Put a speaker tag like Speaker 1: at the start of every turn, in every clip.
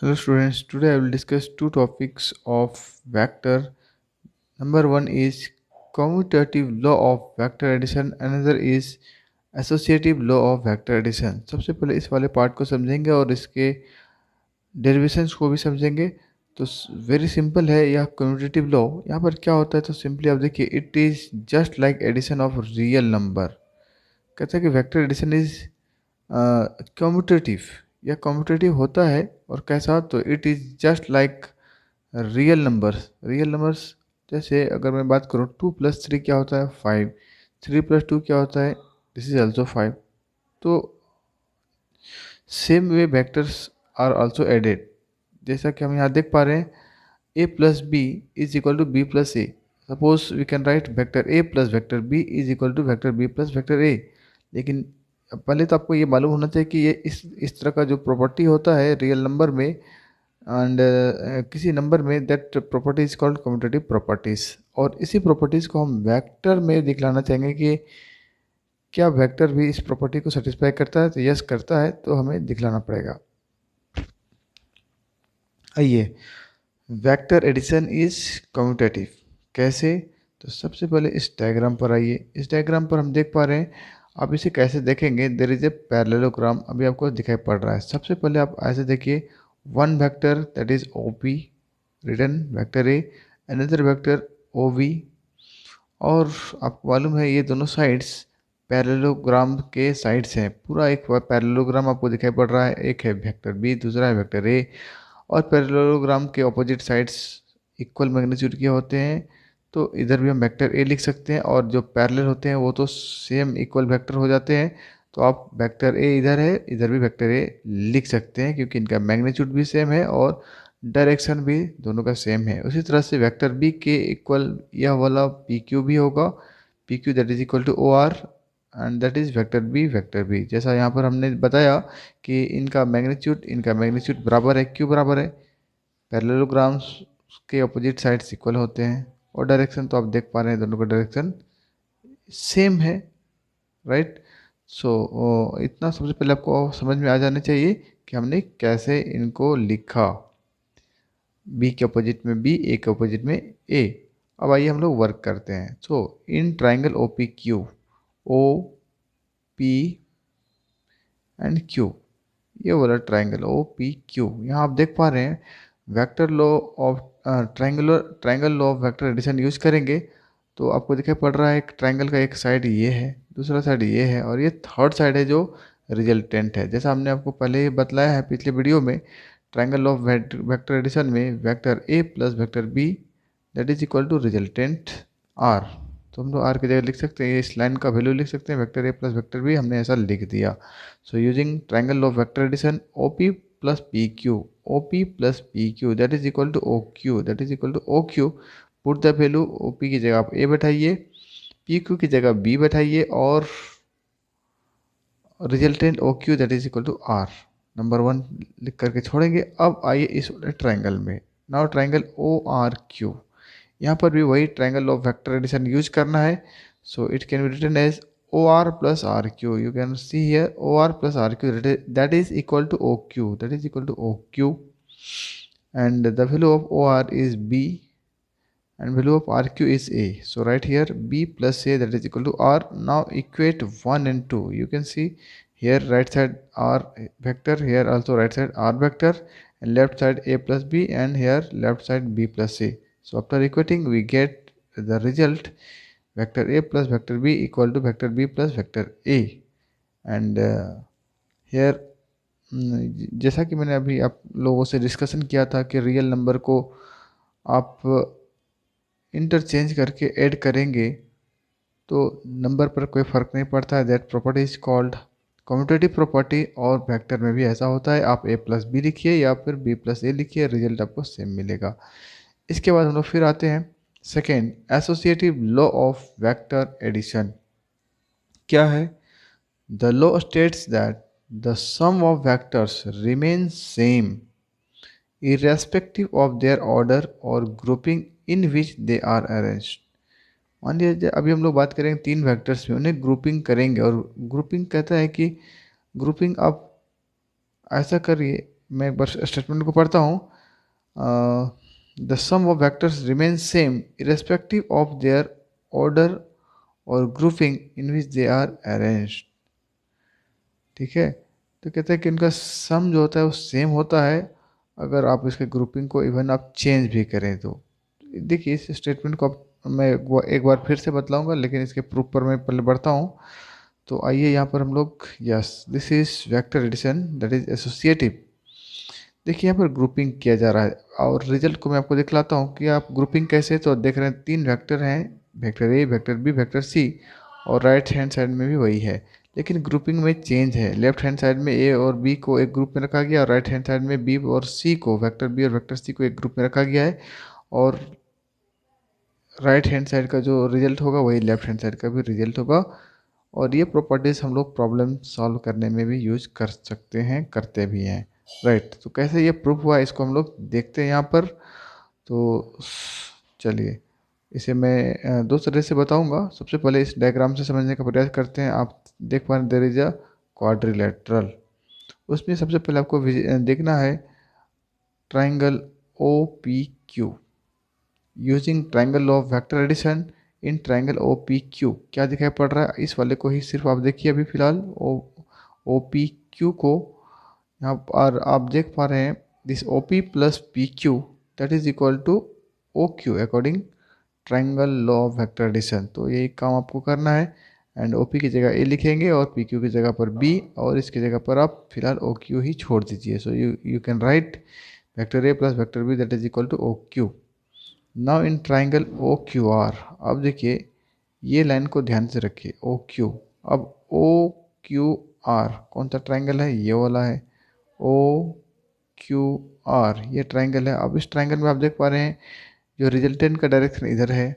Speaker 1: Hello students, today I will discuss two topics of vector. Number one is commutative law of vector addition, another is associative law of vector addition. सबसे पहले इस वाले part को समझेंगे और इसके derivations को भी समझेंगे। तो वेरी सिंपल है यह कम्यूटेटिव लॉ। यहाँ पर क्या होता है तो सिंपली आप देखिए, it is just like addition of real number. कहता है कि वेक्टर एडिशन इज कम्यूटेटिव, यह कम्यूटेटिव होता है। और कैसा, तो it is just like real numbers. जैसे अगर मैं बात करूँ 2+3 क्या होता है 5, 3+2 क्या होता है, दिस इज ऑल्सो 5। तो same way vectors are also added. जैसा कि हम यहाँ देख पा रहे हैं, a plus B is equal to B plus A. Suppose we can write vector a plus vector b is equal to vector b plus vector a। लेकिन पहले तो आपको ये मालूम होना चाहिए कि ये इस तरह का जो प्रॉपर्टी होता है रियल नंबर में एंड किसी नंबर में, that property is called commutative properties. और इसी प्रॉपर्टीज को हम वेक्टर में दिखलाना चाहेंगे कि क्या वेक्टर भी इस प्रॉपर्टी को सेटिस्फाई करता है। तो यस करता है, तो हमें दिखलाना पड़ेगा। आइए, वेक्टर एडिशन इज कम्यूटेटिव कैसे। तो सबसे पहले इस डायग्राम पर आइए। इस डायग्राम पर हम देख पा रहे हैं, आप इसे कैसे देखेंगे, देर इज ए पैरेललोग्राम अभी आपको दिखाई पड़ रहा है। सबसे पहले आप ऐसे देखिए, one vector that is O P written vector A, another vector O V. और आपको मालूम है ये दोनों साइड्स पैरेललोग्राम के साइड्स हैं। पूरा एक पैरेललोग्राम आपको दिखाई पड़ रहा है, एक है वेक्टर बी, दूसरा है वेक्टर ए। और पैरेललोग्राम के ऑपोजिट साइड्स इक्वल मैग्नीट्यूड के होते हैं। तो इधर भी हम वेक्टर ए लिख सकते हैं, और जो पैरेलल होते हैं वो तो सेम इक्वल वेक्टर हो जाते हैं। तो आप वेक्टर ए इधर है, इधर भी वेक्टर ए लिख सकते हैं, क्योंकि इनका मैग्नीट्यूड भी सेम है और डायरेक्शन भी दोनों का सेम है। उसी तरह से वेक्टर बी के इक्वल यह वाला पी क्यू भी होगा, P Q that is equal to O R, and that is vector B. जैसा यहाँ पर हमने बताया कि इनका मैग्नीट्यूड बराबर है, क्यों बराबर है, पैरेललोग्राम्स के अपोजिट साइड्स इक्वल होते हैं। और डायरेक्शन तो आप देख पा रहे हैं, दोनों का डायरेक्शन सेम है, राइट। सो इतना सबसे पहले आपको समझ में आ जाना चाहिए कि हमने कैसे इनको लिखा, बी के अपोजिट में बी, ए के अपोजिट में ए। अब आइए हम लोग वर्क करते हैं। So in triangle O P Q, O P and Q, ये वाला ट्राइंगल ओ पी क्यू, यहाँ आप देख पा रहे हैं vector law of triangle law of vector addition use करेंगे। तो आपको दिखाई पड़ रहा है एक ट्राइंगल का एक साइड ये है, दूसरा साइड ये है, और ये थर्ड साइड है जो रिजल्टेंट है। जैसा हमने आपको पहले ही बतलाया है पिछले वीडियो में, ट्राइंगल ऑफ वेक्टर एडिशन में vector A plus vector B that is equal to resultant R. तो हम लोग आर की जगह लिख सकते हैं, इस लाइन का वैल्यू लिख सकते हैं vector A plus vector B, हमने ऐसा लिख दिया। So using triangle of vector addition O P plus P Q, O P plus P Q that is equal to O Q, that is equal to O Q. Put the value, O P की जगह आप ए बैठाइए, P Q की जगह B बैठाइए, और resultant O Q that is equal to R. Number 1 लिख करके छोड़ेंगे। अब आइए इस ट्राइंगल में, now triangle O R Q, यहाँ पर भी वही triangle of vector addition use करना है। So it can be written as O R plus R Q. You can see here O R plus R Q that is equal to O Q, that is equal to O Q, and the value of O R is B and value of rq is a. So right here b plus a that is equal to r. Now equate 1 and 2. You can see here right side r vector, here also right side r vector, and left side a plus b, and here left side b plus a. So after equating we get the result vector a plus vector b equal to vector b plus vector a. And here जैसा कि मैंने अभी आप लोगों से discussion किया था कि रियल नंबर को आप इंटरचेंज करके ऐड करेंगे तो नंबर पर कोई फ़र्क नहीं पड़ता है, that property is called commutative property. और वेक्टर में भी ऐसा होता है, आप a प्लस बी लिखिए या फिर b प्लस ए लिखिए, रिजल्ट आपको सेम मिलेगा। इसके बाद हम लोग फिर आते हैं second, associative law of vector addition. क्या है, the law states that the sum of vectors remain same irrespective of their order or grouping in which they are arranged। मान लीजिए अभी हम लोग बात करेंगे 3 वेक्टर्स में, उन्हें ग्रुपिंग करेंगे। और ग्रुपिंग कहता है कि ग्रुपिंग आप ऐसा करिए, मैं एक बार स्टेटमेंट को पढ़ता हूँ। The sum of vectors remain same irrespective of their order और grouping in which they are arranged. ठीक है, तो कहते हैं कि इनका सम जो होता है वो सेम होता है अगर आप इसके ग्रुपिंग को इवन आप चेंज भी करें तो। देखिए इस स्टेटमेंट को मैं एक बार फिर से बतलाऊंगा, लेकिन इसके प्रूफ पर मैं पहले बढ़ता हूँ। तो आइए यहाँ पर हम लोग, yes this is vector addition that is associative. देखिए यहाँ पर ग्रुपिंग किया जा रहा है और रिजल्ट को मैं आपको दिखलाता हूँ कि आप ग्रुपिंग कैसे। तो देख रहे हैं 3 वेक्टर हैं, vector A, vector B, vector C, और राइट हैंड साइड में भी वही है। लेकिन ग्रुपिंग में चेंज है, लेफ्ट हैंड साइड में ए और बी को एक ग्रुप में रखा गया और राइट हैंड साइड में बी और सी को, वेक्टर बी और वेक्टर सी को एक ग्रुप में रखा गया है। और राइट हैंड साइड का जो रिजल्ट होगा वही लेफ्ट हैंड साइड का भी रिजल्ट होगा। और ये प्रॉपर्टीज हम लोग प्रॉब्लम सॉल्व करने में भी यूज कर सकते हैं, करते भी हैं। राइट, तो कैसे ये प्रूफ हुआ इसको हम लोग देखते हैं यहाँ पर। तो चलिए इसे मैं दो तरह से बताऊंगा। सबसे पहले इस डायग्राम से समझने का प्रयास करते हैं। आप देख पा रहे देयर इज अ क्वाड्रिलेटरल। उसमें सबसे पहले आपको देखना है triangle O P Q. Using triangle law of vector addition in triangle O P Q. क्या दिखाई पड़ रहा है, इस वाले को ही सिर्फ आप देखिए अभी फिलहाल ओ पी क्यू को। यहाँ पर आप देख पा रहे हैं this O P plus P Q that is equal to O Q according triangle law of vector addition. तो यही काम आपको करना है। एंड ओ पी की जगह ए लिखेंगे और पी क्यू की जगह पर बी, और इसकी जगह पर आप फिलहाल ओ क्यू ही छोड़ दीजिए। So you can write vector A plus vector B that is equal to O Q. Now in triangle O Q R, अब देखिए ये लाइन को ध्यान से रखिए ओ क्यू। अब ओ क्यू आर कौन सा ट्राइंगल है, ये वाला है ओ क्यू आर, ये ट्राइंगल है। अब इस ट्राइंगल में आप देख पा रहे हैं जो रिजल्टेंट का डायरेक्शन इधर है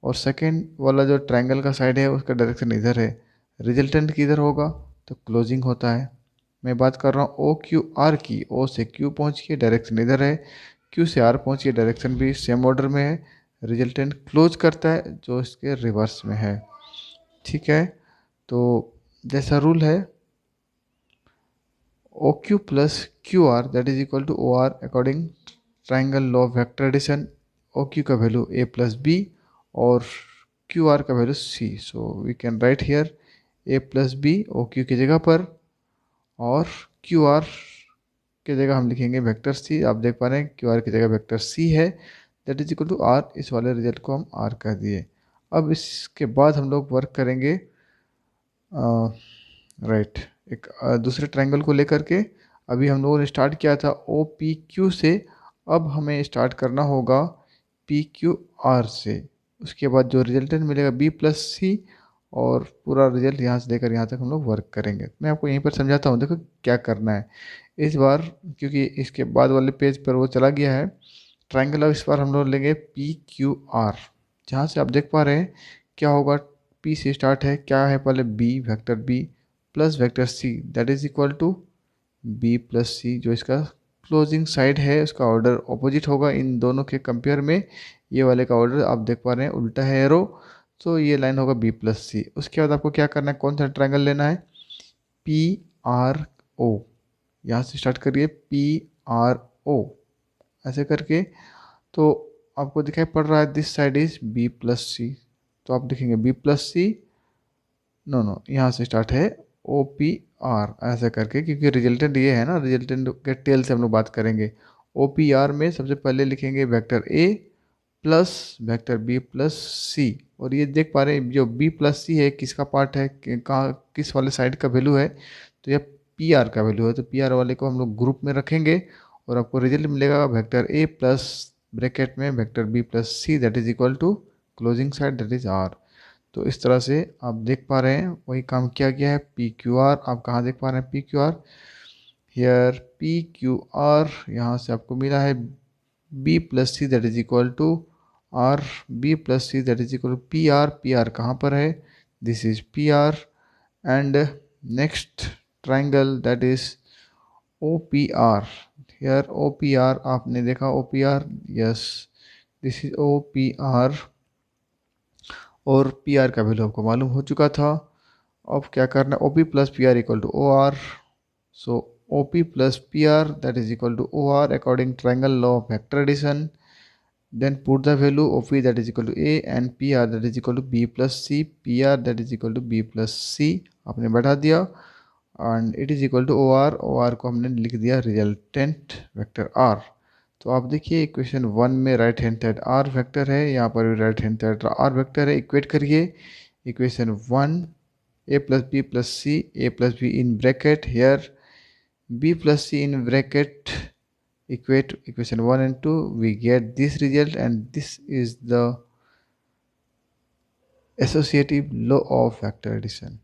Speaker 1: और सेकेंड वाला जो ट्राइंगल का साइड है उसका डायरेक्शन इधर है। रिजल्टेंट किधर होगा तो क्लोजिंग होता है। मैं बात कर रहा हूँ ओ क्यू आर की, ओ से क्यू पहुँच के डायरेक्शन इधर है, क्यू से आर पहुँच के डायरेक्शन भी सेम ऑर्डर में है। रिजल्टेंट क्लोज करता है जो इसके रिवर्स में है। ठीक है, तो जैसा रूल है O Q plus Q R that is equal to O R according triangle law of vector addition. O Q का वैल्यू ए प्लस बी और क्यू आर का value C. So we can write here A plus B O Q की जगह पर, और Q are की जगह हम लिखेंगे वेक्टर सी। आप देख पा रहे हैं क्यू आर की जगह वेक्टर सी है that is equal to R. इस वाले रिजल्ट को हम आर कर दिए। अब इसके बाद हम लोग वर्क करेंगे राइट एक दूसरे ट्रायंगल को लेकर के। अभी हम लोगों ने स्टार्ट किया था ओ पी क्यू से, अब हमें स्टार्ट करना होगा पी क्यू आर से। उसके बाद जो रिजल्टेंट मिलेगा बी प्लस सी, और पूरा रिजल्ट यहाँ से लेकर यहाँ तक हम लोग वर्क करेंगे। मैं आपको यहीं पर समझाता हूँ, देखो क्या करना है इस बार, क्योंकि इसके बाद वाले पेज पर वो चला गया है ट्राइंगल। अब इस बार हम लोग लेंगे पी क्यू आर, जहाँ से आप देख पा रहे हैं क्या होगा। पी से स्टार्ट है, क्या है पहले B, vector B plus vector C that is equal to B plus C. जो इसका क्लोजिंग साइड है उसका ऑर्डर ऑपोजिट होगा इन दोनों के कंपेयर में। ये वाले का ऑर्डर आप देख पा रहे हैं उल्टा है एरो, तो ये लाइन होगा बी प्लस सी। उसके बाद आपको क्या करना है, कौन सा ट्रायंगल लेना है, पी आर ओ। यहाँ से स्टार्ट करिए पी आर ओ ऐसे करके। तो आपको दिखाई पड़ रहा है this side is B plus C, तो आप लिखेंगे B plus C, no no यहाँ से स्टार्ट है ओ पी आर ऐसा करके, क्योंकि रिजल्टेंट ये है ना, रिजल्टेंट के टेल से हम लोग बात करेंगे। ओ पी आर में सबसे पहले लिखेंगे vector A plus vector B plus C. और ये देख पा रहे हैं जो बी प्लस सी है किसका पार्ट है, कहाँ किस वाले साइड का वैल्यू है, तो यह पी आर का वैल्यू है। तो पी आर वाले को हम लोग ग्रुप में रखेंगे और आपको रिजल्ट मिलेगा वेक्टर ए प्लस ब्रैकेट में vector B plus C that is equal to closing side that is R. तो इस तरह से आप देख पा रहे हैं वही काम किया गया है। पी क्यू आर आप कहाँ देख पा रहे हैं, P Q R here P Q R, यहाँ से आपको मिला है B plus C that is equal to R, B plus C that is equal to P R. P R कहाँ पर है, this is P R. And next triangle that is O P R, here O P R आपने देखा O P R, yes this is O P R. और P R का value आपको मालूम हो चुका था। अब क्या करना है, O P plus P R equal to O R. So OP plus PR that is equal to OR according triangle law of vector addition. Then put the value OP that is equal to A and PR that is equal to B plus C. PR that is equal to B plus C आपने बैठा दिया and it is equal to OR को हमने लिख दिया resultant vector R। तो आप देखिए इक्वेशन 1 में right hand side R vector है, यहाँ पर भी right hand side R vector है। इक्वेट करिए equation 1 A plus B plus C, A plus B in bracket here, B plus C in bracket, equate equation 1 and 2, we get this result and this is the associative law of vector addition.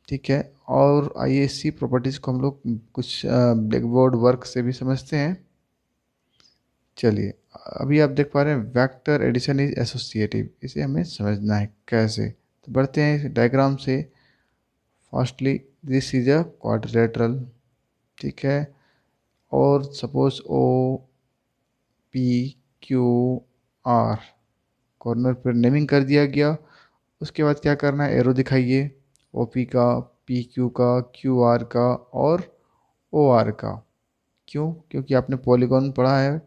Speaker 1: ठीक है, और आइए इसी properties को हम लोग कुछ black board work से भी समझते हैं। चलिए अभी आप देख पा रहे हैं वेक्टर एडिशन इज एसोसिएटिव, इसे हमें समझना है कैसे। तो बढ़ते हैं डायग्राम से fastly. This is a quadrilateral, ठीक है, और suppose O P Q R corner पर नेमिंग कर दिया गया। उसके बाद क्या करना है, एरो दिखाइए OP का, PQ का, QR का और OR का। क्यों? क्योंकि आपने पॉलीगॉन पढ़ा है,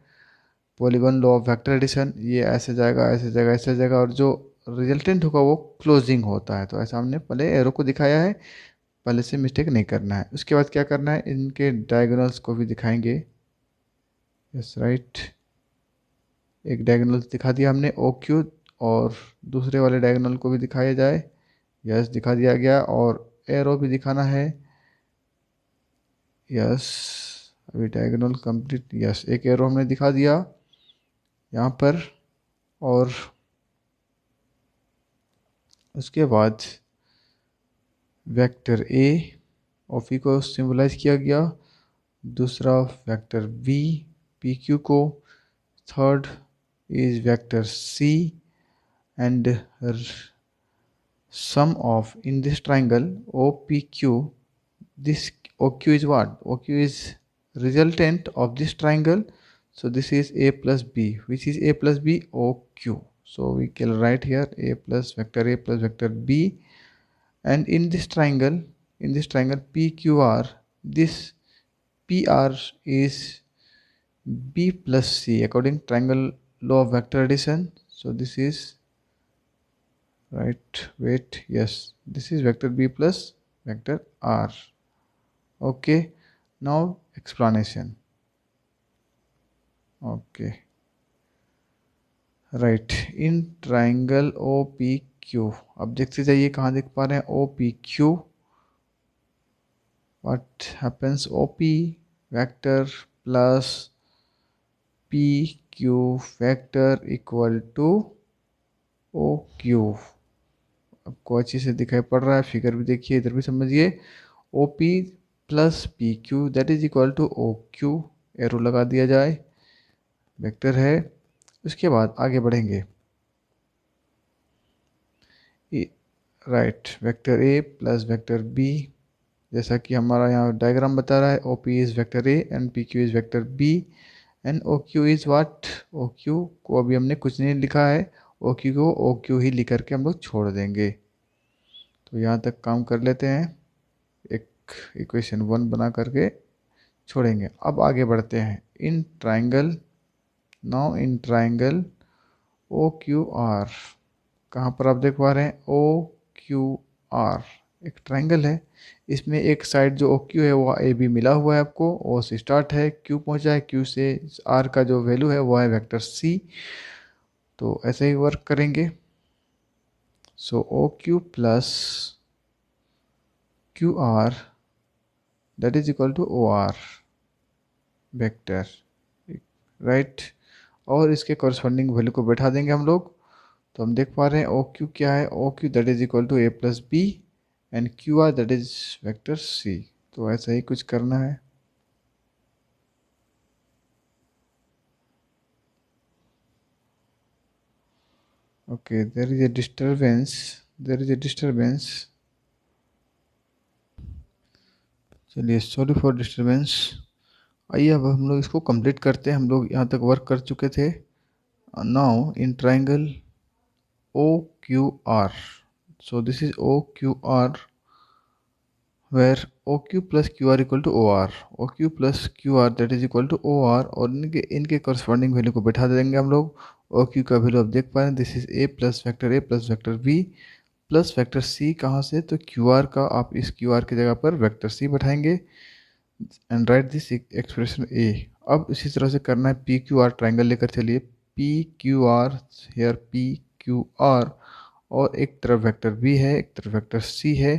Speaker 1: polygon law of vector addition. ये ऐसे जाएगा, ऐसे जाएगा, ऐसे जाएगा और जो रिजल्टेंट होगा वो क्लोजिंग होता है। तो ऐसा हमने पहले एरो को दिखाया है, पहले से मिस्टेक नहीं करना है। उसके बाद क्या करना है, इनके डायगोनल्स को भी दिखाएंगे। यस राइट, एक डायगोनल दिखा दिया हमने OQ और दूसरे वाले डायगोनल को भी दिखाया जाए। यस दिखा दिया गया, और एरो भी दिखाना है। यस अभी डायगोनल कंप्लीट, यस एक एरो हमने दिखा दिया यहाँ पर। और उसके बाद वेक्टर A OP को सिंबलाइज किया गया, दूसरा वेक्टर V PQ को, third is vector C and sum of in this triangle OPQ, this OQ is what? OQ is resultant of this triangle, so this is A plus B. Which is A plus B? OQ. So we can write here A plus vector B, and in this triangle PQR, this PR is B plus C according triangle law of vector addition. So this is right, wait, yes, this is vector B plus vector R. Okay, now explanation. Okay, right, in triangle OPQ, अब देखते जाइए कहाँ देख पा रहे हैं OPQ, what happens, OP vector plus PQ vector equal to OQ। आपको अच्छे से दिखाई पड़ रहा है, फिगर भी देखिए, इधर भी समझिए। OP plus PQ that is equal to OQ, arrow लगा दिया जाए, वेक्टर है। उसके बाद आगे बढ़ेंगे, right, vector A plus vector B, जैसा कि हमारा यहाँ डायग्राम बता रहा है, OP is vector A and PQ is vector B and OQ is what, OQ को अभी हमने कुछ नहीं लिखा है, OQ को OQ ही लिख करके हम लोग छोड़ देंगे। तो यहाँ तक काम कर लेते हैं, एक इक्वेशन 1 बना करके छोड़ेंगे। अब आगे बढ़ते हैं, in triangle, now in triangle OQR, कहाँ पर आप देख पा रहे हैं OQR एक ट्राइंगल है, इसमें एक साइड जो OQ है वो AB मिला हुआ है आपको, O से स्टार्ट है, Q पहुँचा है, Q से R का जो वैल्यू है वो है वेक्टर C। तो ऐसे ही वर्क करेंगे। सो OQ plus QR that is equal to OR vector, right, और इसके कॉरस्पॉन्डिंग वैल्यू को बैठा देंगे हम लोग। तो हम देख पा रहे हैं OQ क्या है, OQ that is equal to A plus B and QR that is vector C। तो ऐसा ही कुछ करना है। Okay, there is a disturbance, चलिए सॉरी फॉर डिस्टर्बेंस। आइए अब हम लोग इसको कंप्लीट करते हैं, हम लोग यहाँ तक वर्क कर चुके थे। Now in triangle OQR, so this is OQR where O Q plus Q R equal to O R, O Q plus Q R that is equal to O R, और इनके इनके करस्पॉन्डिंग वैल्यू को बैठा देंगे हम लोग। ओ Q का value आप देख पा रहे हैं, this is A plus vector B plus vector C. कहाँ से? तो क्यू आर का आप इस क्यू आर की जगह पर वेक्टर सी बैठाएंगे and write this expression A. अब इसी तरह से करना है, पी क्यू आर ट्राइंगल लेकर चलिए, P Q R here P Q R, और एक तरफ वेक्टर बी है एक तरफ वेक्टर सी है,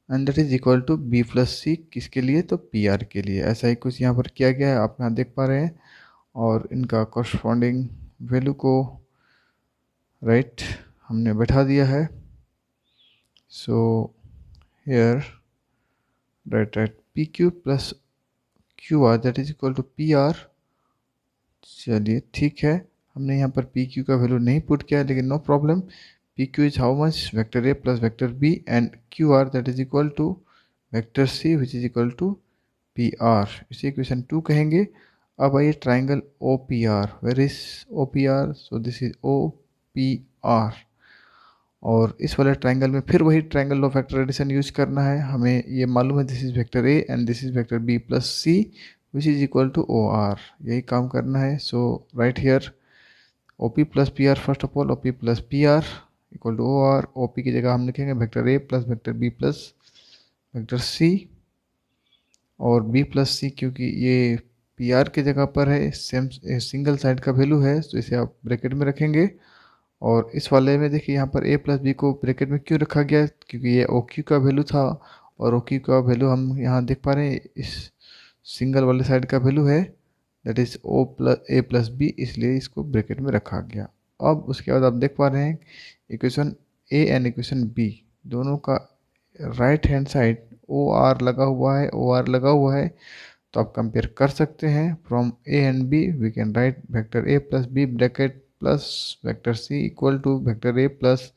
Speaker 1: and that is equal to B plus C, किसके लिए? तो पी आर के लिए। ऐसा ही कुछ यहाँ पर किया गया है, आप यहाँ देख पा रहे हैं, और इनका कॉरस्पॉन्डिंग वैल्यू को राइट हमने बैठा दिया है। So here right P Q plus Q R that is equal to P R. चलिए ठीक है, हमने यहाँ पर पी क्यू का वैल्यू नहीं पुट किया, लेकिन no problem. P Q is how much? Vector A plus vector B and Q R that is equal to vector C which is equal to P R, इसे equation 2 कहेंगे। अब आइए triangle O P R, where is O P R? So this is O P R, और इस वाले triangle में फिर वही triangle of vector addition use करना है। हमें ये मालूम है this is vector A and this is vector B plus C which is equal to O R, यही काम करना है। So write here O P plus P R, first of all O P plus P R equal to O R. O P की जगह हम लिखेंगे vector A plus vector B plus vector C, और B plus सी क्योंकि ये P R की जगह पर है, सेम सिंगल साइड का वैल्यू है, तो इसे आप ब्रैकेट में रखेंगे। और इस वाले में देखिए यहाँ पर ए प्लस बी को ब्रैकेट में क्यों रखा गया? क्योंकि ये ओ क्यू का वैल्यू था, और ओ क्यू का वैल्यू हम यहाँ देख पा रहे हैं इस सिंगल वाले साइड का वैल्यू है, that is O plus A plus B, इसलिए इसको ब्रैकेट में रखा गया। अब उसके बाद आप देख पा रहे हैं equation A and equation B दोनों का right hand side O R लगा हुआ है, ओ आर लगा हुआ है, तो आप कंपेयर कर सकते हैं। From A and B we can write vector A plus B bracket plus vector C equal to vector A plus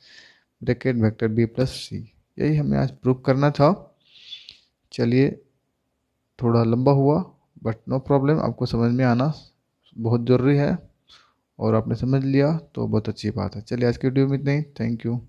Speaker 1: bracket vector B plus C. यही हमें आज प्रूव करना था। चलिए, थोड़ा लंबा हुआ बट नो प्रॉब्लम, आपको समझ में आना बहुत ज़रूरी है, और आपने समझ लिया तो बहुत अच्छी बात है। चलिए आज की वीडियो में इतना ही, थैंक यू।